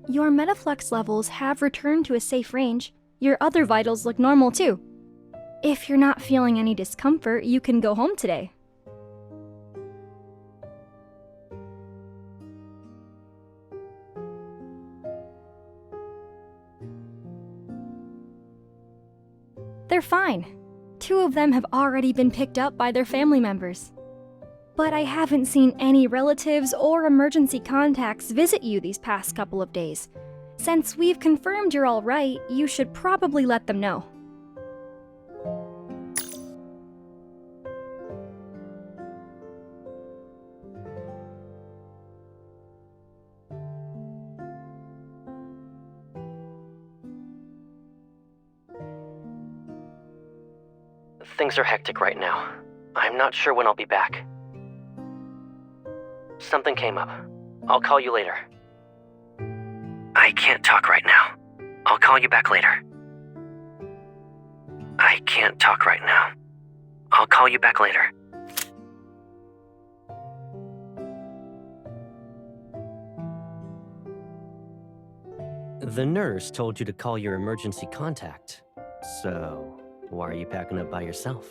Your metaflux levels have returned to a safe range. Your other vitals look normal too. If you're not feeling any discomfort, you can go home today. They're fine. 2 of them have already been picked up by their family members. But I haven't seen any relatives or emergency contacts visit you these past couple of days. Since we've confirmed you're all right, you should probably let them know. Things are hectic right now. I'm not sure when I'll be back. Something came up. I'll call you later. I can't talk right now. I'll call you back later. I can't talk right now. I'll call you back later. The nurse told you to call your emergency contact. So, why are you packing up by yourself?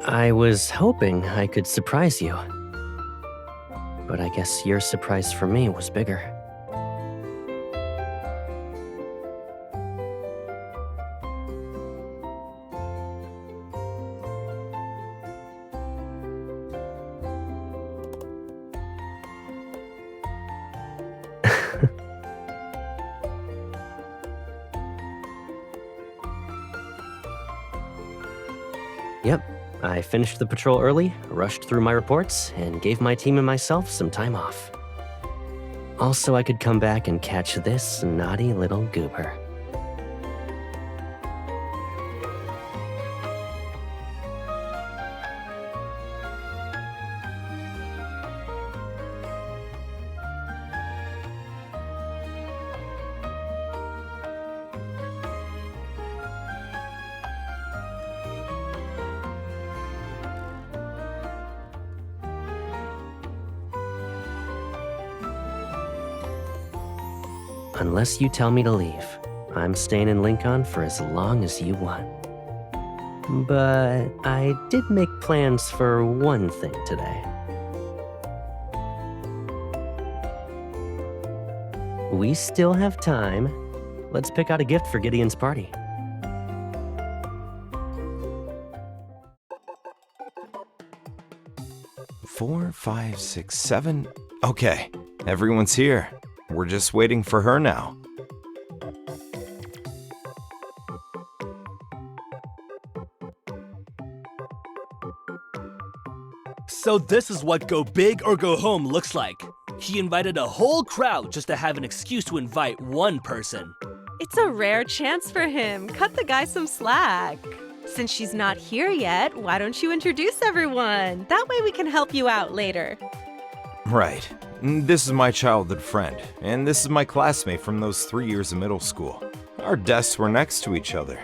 I was hoping I could surprise you. But I guess your surprise for me was bigger. Yep, I finished the patrol early, rushed through my reports, and gave my team and myself some time off. Also, I could come back and catch this naughty little goober. Unless you tell me to leave, I'm staying in Lincoln for as long as you want. But I did make plans for one thing today. We still have time. Let's pick out a gift for Gideon's party. Four, 5, 6, 7. Okay, everyone's here. We're just waiting for her now. So this is what go big or go home looks like. He invited a whole crowd just to have an excuse to invite one person. It's a rare chance for him. Cut the guy some slack. Since she's not here yet, why don't you introduce everyone? That way we can help you out later. Right. This is my childhood friend, and this is my classmate from those 3 years of middle school. Our desks were next to each other.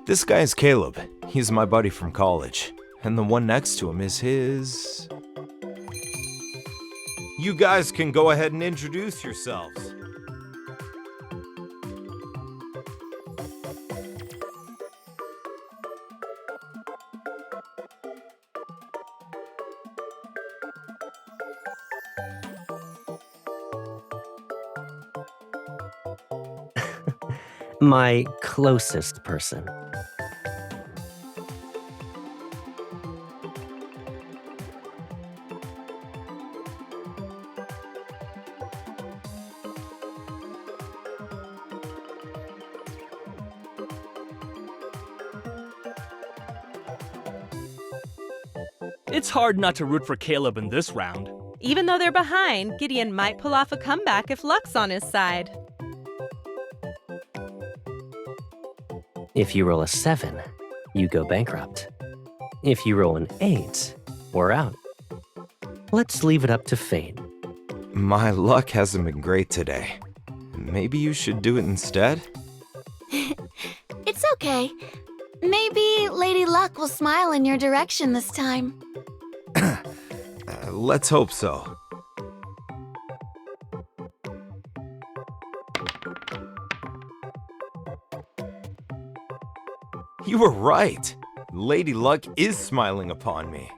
This guy is Caleb. He's my buddy from college. And the one next to him is his... You guys can go ahead and introduce yourselves. My closest person. It's hard not to root for Caleb in this round. Even though they're behind, Gideon might pull off a comeback if luck's on his side. If you roll a 7, you go bankrupt. If you roll an 8, we're out. Let's leave it up to fate. My luck hasn't been great today. Maybe you should do it instead? It's okay. Maybe Lady Luck will smile in your direction this time. Let's hope so. You were right. Lady Luck is smiling upon me.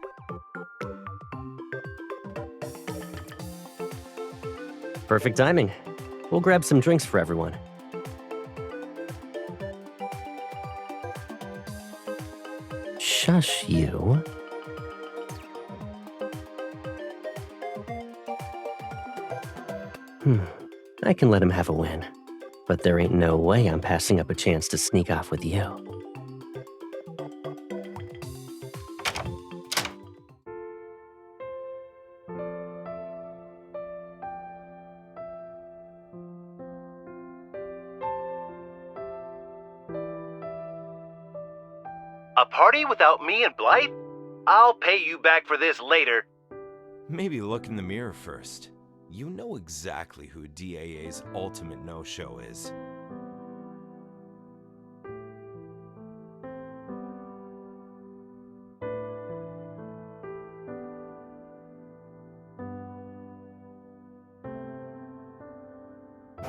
Perfect timing. We'll grab some drinks for everyone. Shush, you. I can let him have a win. But there ain't no way I'm passing up a chance to sneak off with you. A party without me and Blythe? I'll pay you back for this later. Maybe look in the mirror first. You know exactly who DAA's ultimate no-show is.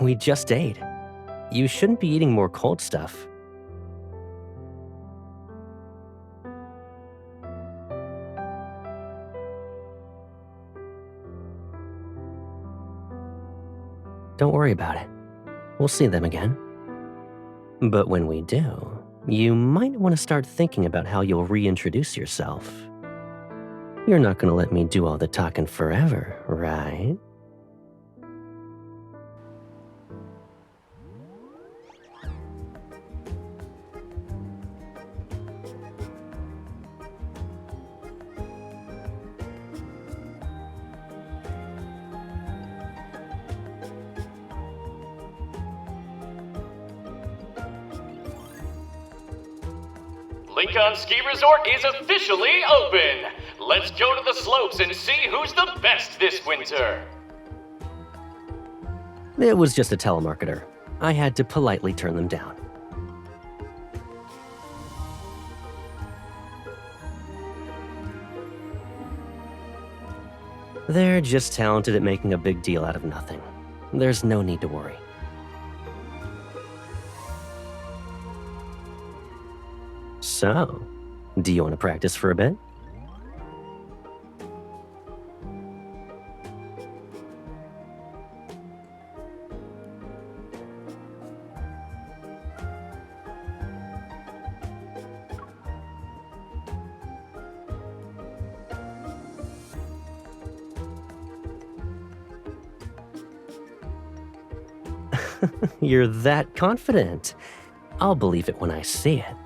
We just ate. You shouldn't be eating more cold stuff. Don't worry about it. We'll see them again. But when we do, you might want to start thinking about how you'll reintroduce yourself. You're not going to let me do all the talking forever, right? Lincoln Ski Resort is officially open! Let's go to the slopes and see who's the best this winter! It was just a telemarketer. I had to politely turn them down. They're just talented at making a big deal out of nothing. There's no need to worry. So, do you want to practice for a bit? You're that confident. I'll believe it when I see it.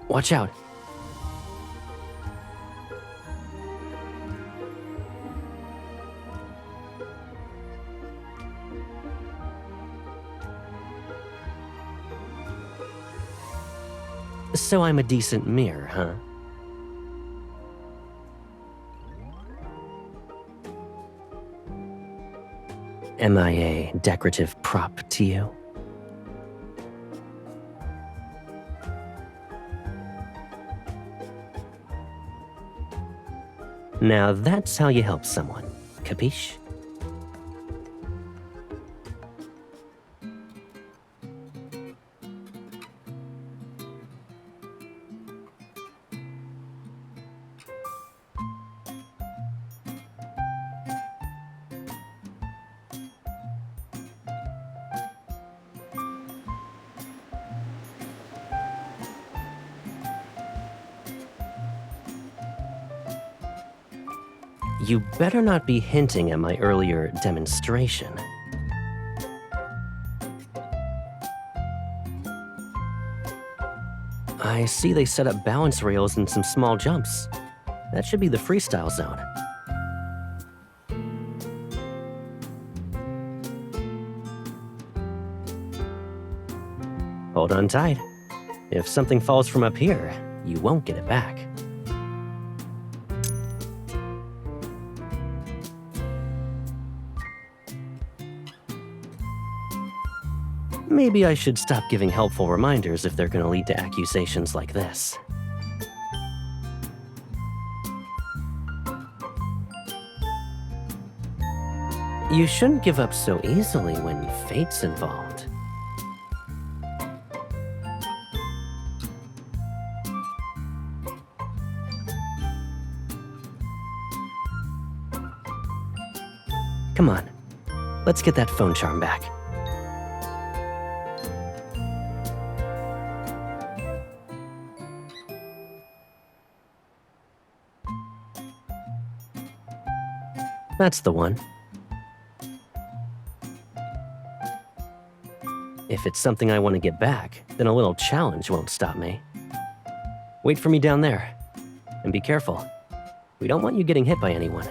Watch out. So I'm a decent mirror, huh? Am I a decorative prop to you? Now that's how you help someone, capiche? You better not be hinting at my earlier demonstration. I see they set up balance rails and some small jumps. That should be the freestyle zone. Hold on tight. If something falls from up here, you won't get it back. Maybe I should stop giving helpful reminders if they're gonna lead to accusations like this. You shouldn't give up so easily when fate's involved. Come on, let's get that phone charm back. That's the one. If it's something I want to get back, then a little challenge won't stop me. Wait for me down there. And be careful. We don't want you getting hit by anyone.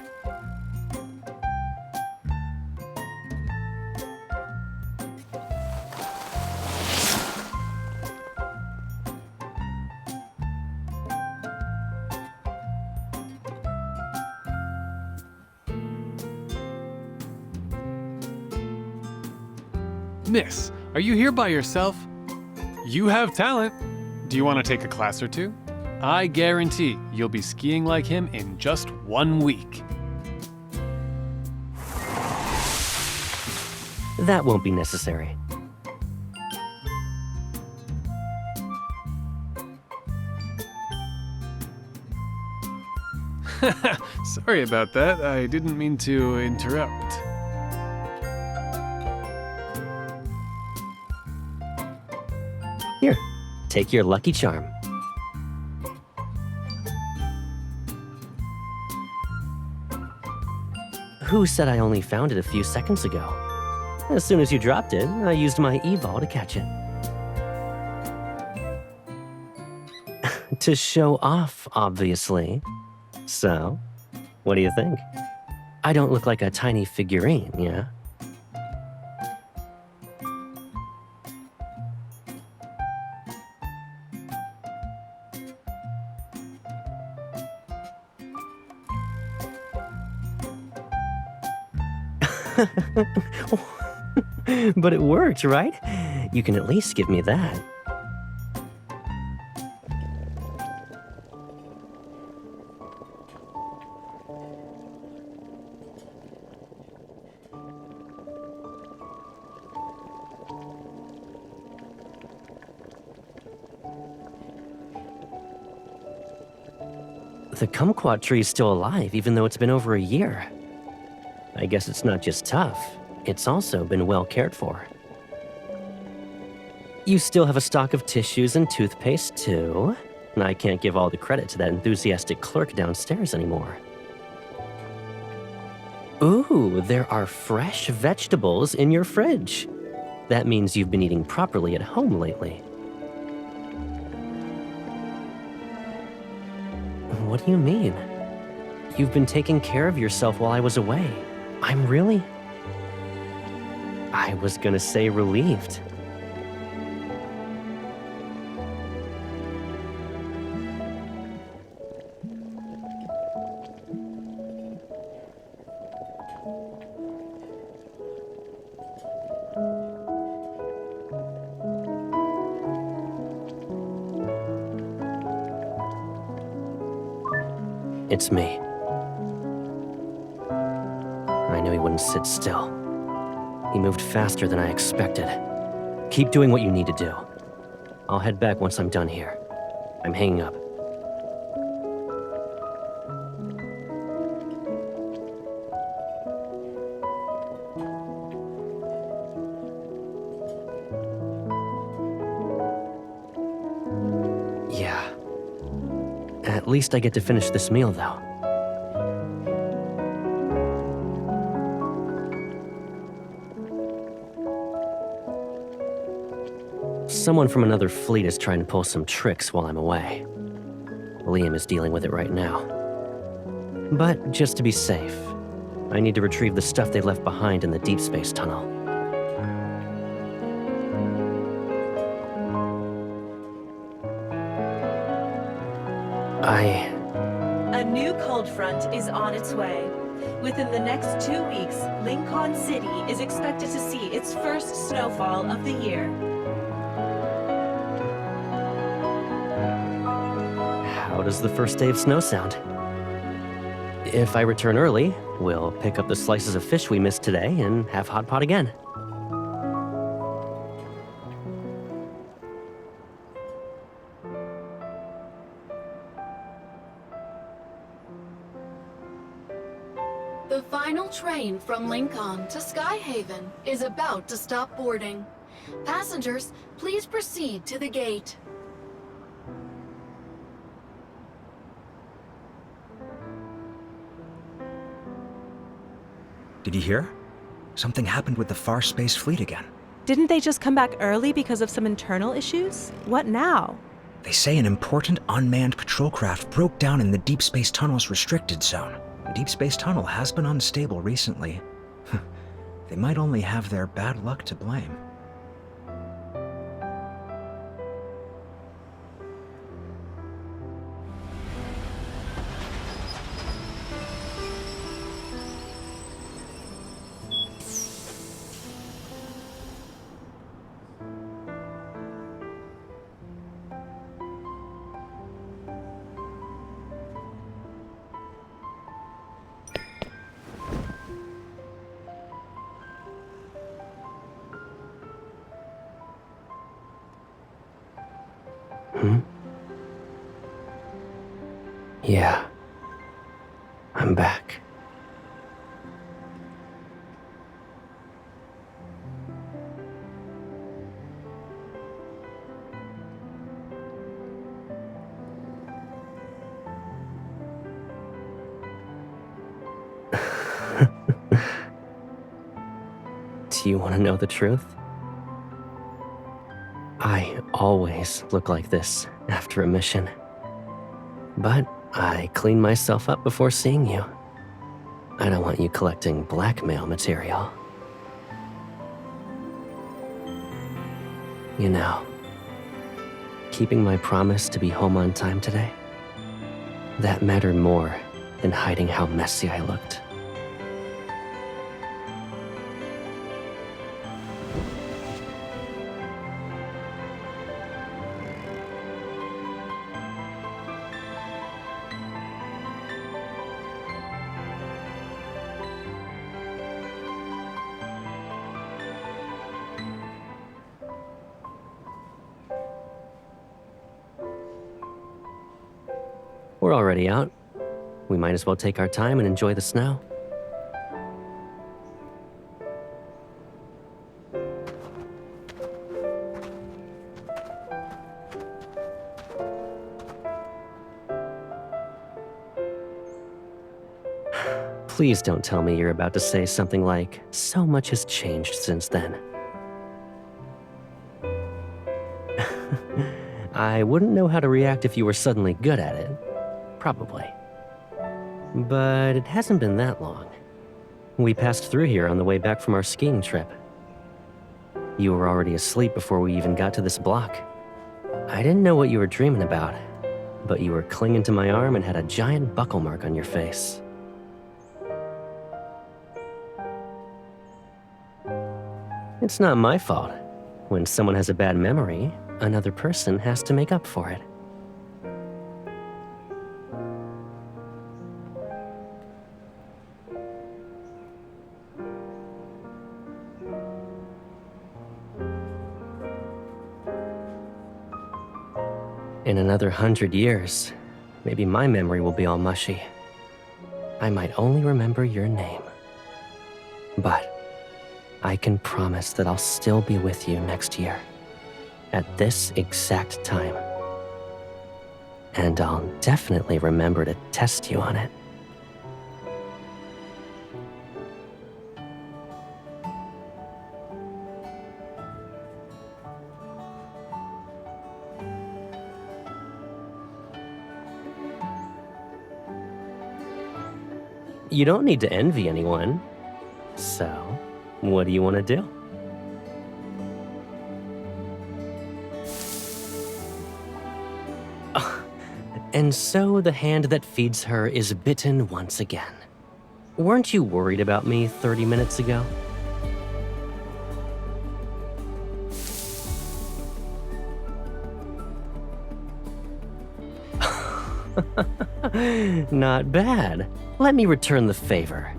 Miss, are you here by yourself? You have talent. Do you want to take a class or two? I guarantee you'll be skiing like him in just 1 week. That won't be necessary. Sorry about that. I didn't mean to interrupt. Here, take your lucky charm. Who said I only found it a few seconds ago? As soon as you dropped it, I used my e-ball to catch it. To show off, obviously. So, what do you think? I don't look like a tiny figurine, yeah? But it worked, right? You can at least give me that. The kumquat tree's still alive, even though it's been over a year. I guess it's not just tough, it's also been well cared for. You still have a stock of tissues and toothpaste, too. And I can't give all the credit to that enthusiastic clerk downstairs anymore. Ooh, there are fresh vegetables in your fridge. That means you've been eating properly at home lately. What do you mean? You've been taking care of yourself while I was away. I'm really... I was gonna say relieved. It's me. I knew he wouldn't sit still. He moved faster than I expected. Keep doing what you need to do. I'll head back once I'm done here. I'm hanging up. Yeah. At least I get to finish this meal, though. Someone from another fleet is trying to pull some tricks while I'm away. Liam is dealing with it right now. But just to be safe, I need to retrieve the stuff they left behind in the DeepSpace tunnel. A new cold front is on its way. Within the next 2 weeks, Lincoln City is expected to see its first snowfall of the year. How does the first day of snow sound? If I return early, we'll pick up the slices of fish we missed today and have hot pot again. The final train from Lincoln to Skyhaven is about to stop boarding. Passengers, please proceed to the gate. Did you hear? Something happened with the Far Space Fleet again. Didn't they just come back early because of some internal issues? What now? They say an important unmanned patrol craft broke down in the Deep Space Tunnel's restricted zone. The Deep Space Tunnel has been unstable recently. They might only have their bad luck to blame. Yeah. I'm back. Do you want to know the truth? I always look like this after a mission. But I clean myself up before seeing you. I don't want you collecting blackmail material. You know, keeping my promise to be home on time today, that mattered more than hiding how messy I looked. We're already out. We might as well take our time and enjoy the snow. Please don't tell me you're about to say something like, "So much has changed since then." I wouldn't know how to react if you were suddenly good at it. Probably. But it hasn't been that long. We passed through here on the way back from our skiing trip. You were already asleep before we even got to this block. I didn't know what you were dreaming about, but you were clinging to my arm and had a giant buckle mark on your face. It's not my fault. When someone has a bad memory, another person has to make up for it. In another 100 years, maybe my memory will be all mushy. I might only remember your name. But I can promise that I'll still be with you next year, at this exact time. And I'll definitely remember to test you on it. You don't need to envy anyone. So, what do you want to do? And so the hand that feeds her is bitten once again. Weren't you worried about me 30 minutes ago? Not bad. Let me return the favor.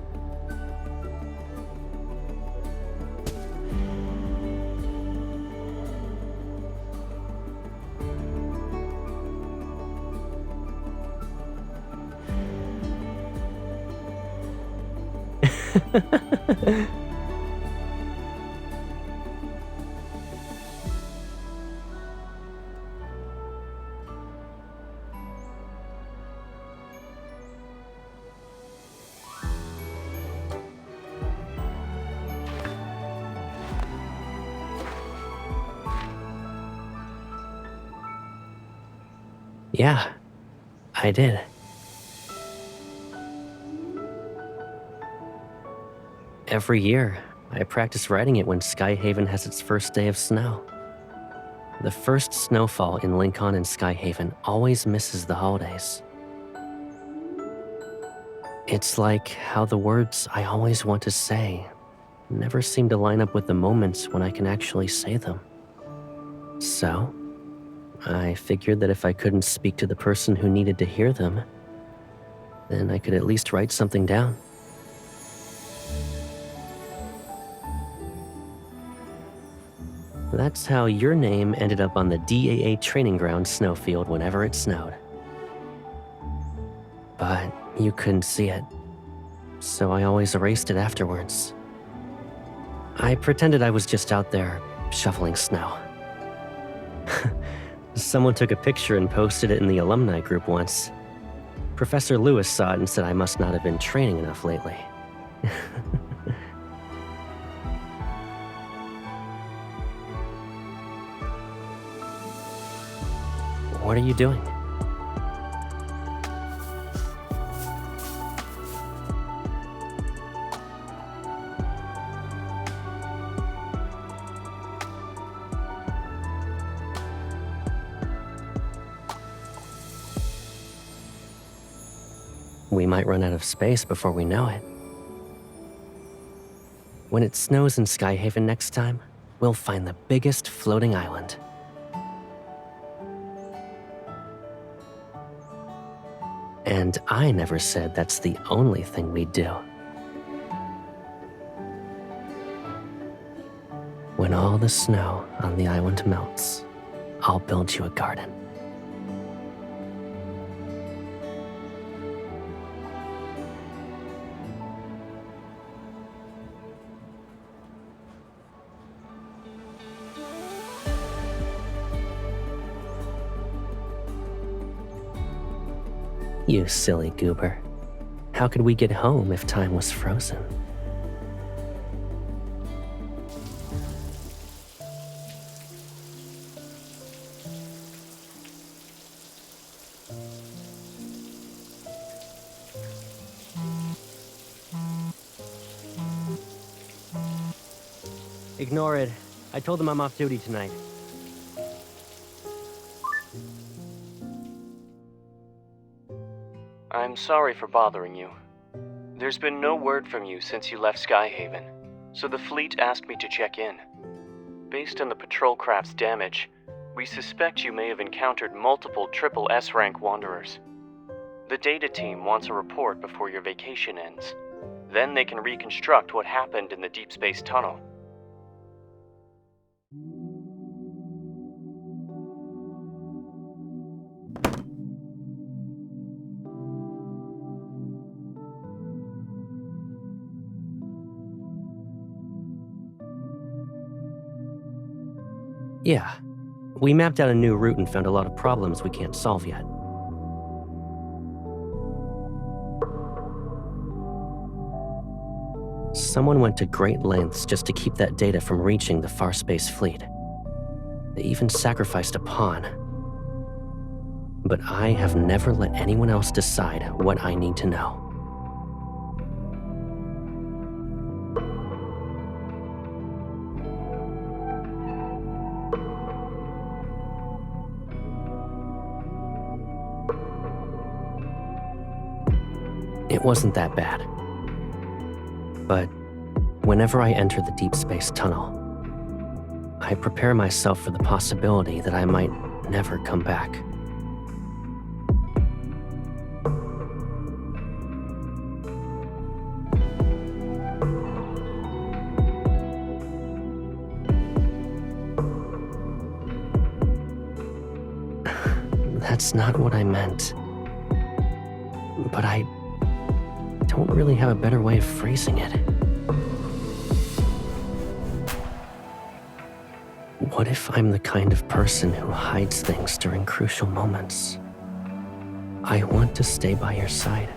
Yeah, I did. Every year, I practice writing it when Skyhaven has its first day of snow. The first snowfall in Lincoln and Skyhaven always misses the holidays. It's like how the words I always want to say never seem to line up with the moments when I can actually say them. So, I figured that if I couldn't speak to the person who needed to hear them, then I could at least write something down. That's how your name ended up on the DAA training ground snowfield whenever it snowed. But you couldn't see it, so I always erased it afterwards. I pretended I was just out there shoveling snow. Someone took a picture and posted it in the alumni group once. Professor Lewis saw it and said I must not have been training enough lately. What are you doing? We might run out of space before we know it. When it snows in Skyhaven next time, we'll find the biggest floating island. And I never said that's the only thing we do. When all the snow on the island melts, I'll build you a garden. You silly goober. How could we get home if time was frozen? Ignore it. I told them I'm off duty tonight. I'm sorry for bothering you. There's been no word from you since you left Skyhaven, so the fleet asked me to check in. Based on the patrol craft's damage, we suspect you may have encountered multiple triple S-rank wanderers. The data team wants a report before your vacation ends. Then they can reconstruct what happened in the DeepSpace tunnel. Yeah, we mapped out a new route and found a lot of problems we can't solve yet. Someone went to great lengths just to keep that data from reaching the Far Space Fleet. They even sacrificed a pawn. But I have never let anyone else decide what I need to know. It wasn't that bad. But whenever I enter the deep space tunnel, I prepare myself for the possibility that I might never come back. That's not what I meant. But I don't really have a better way of phrasing it. What if I'm the kind of person who hides things during crucial moments? I want to stay by your side.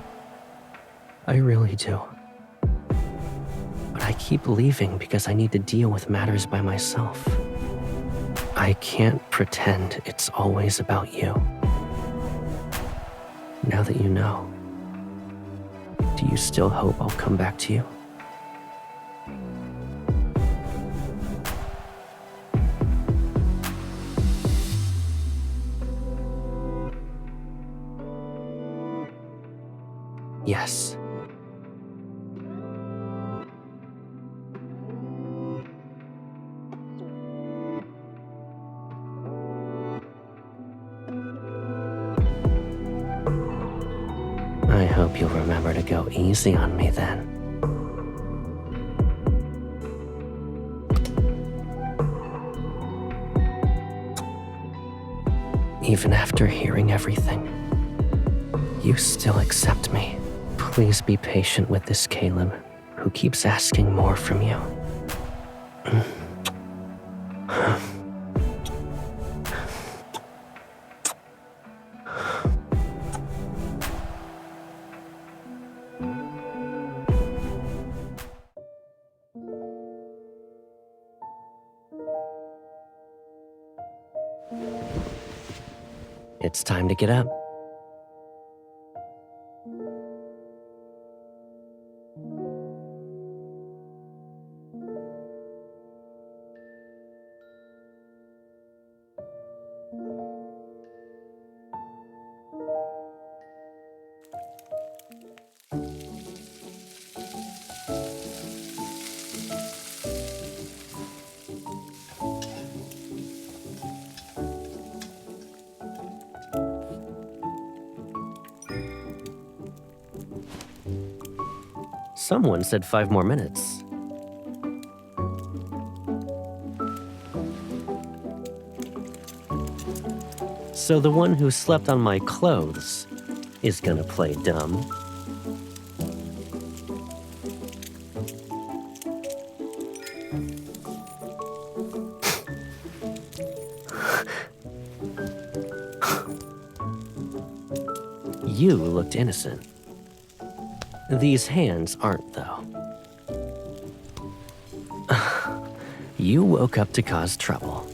I really do. But I keep leaving because I need to deal with matters by myself. I can't pretend it's always about you. Now that you know, do you still hope I'll come back to you? Yes. I hope you'll remember to go easy on me then. Even after hearing everything, you still accept me. Please be patient with this Caleb, who keeps asking more from you. It's time to get up. Someone said 5 more minutes. So the one who slept on my clothes is gonna play dumb. You looked innocent. These hands aren't, though. You woke up to cause trouble.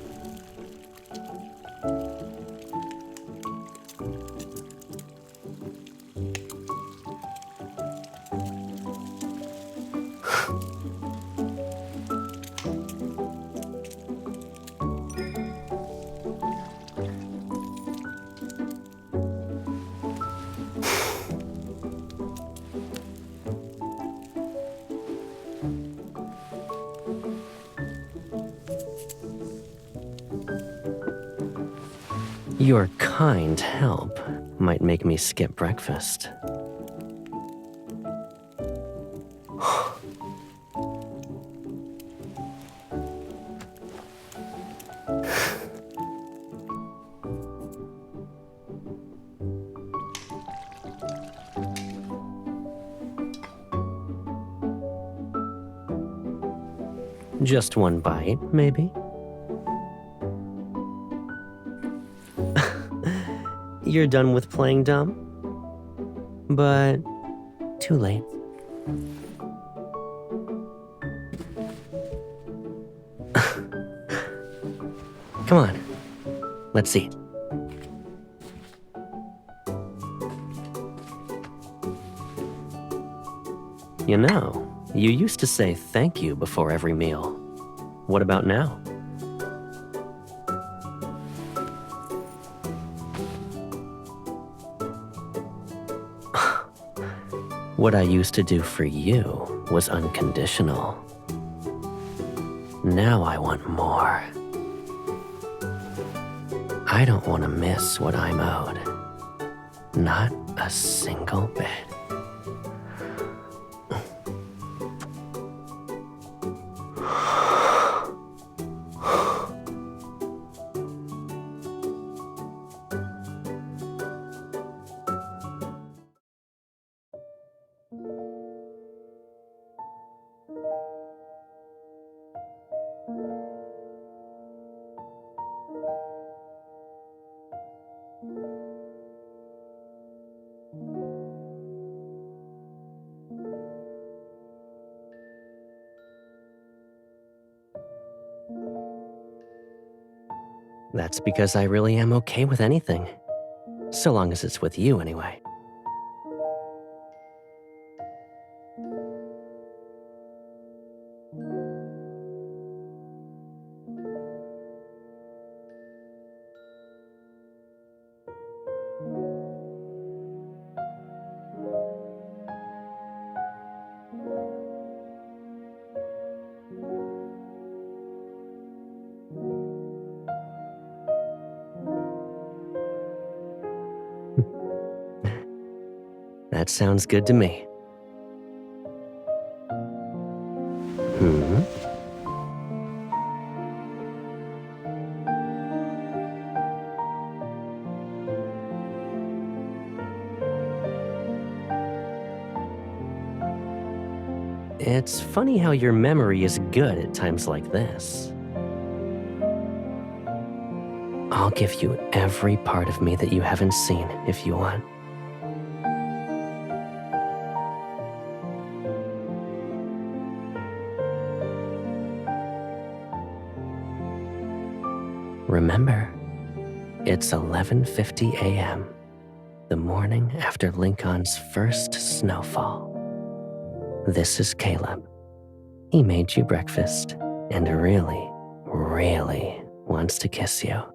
Your kind help might make me skip breakfast. Just one bite, maybe? You're done with playing dumb? But too late. Come on, let's see. You know, you used to say thank you before every meal. What about now? What I used to do for you was unconditional. Now I want more. I don't want to miss what I'm owed. Not a single bit. That's because I really am okay with anything. So long as it's with you, anyway. That sounds good to me. It's funny how your memory is good at times like this. I'll give you every part of me that you haven't seen if you want. Remember, it's 11:50 a.m., the morning after Lincoln's first snowfall. This is Caleb. He made you breakfast and really, really wants to kiss you.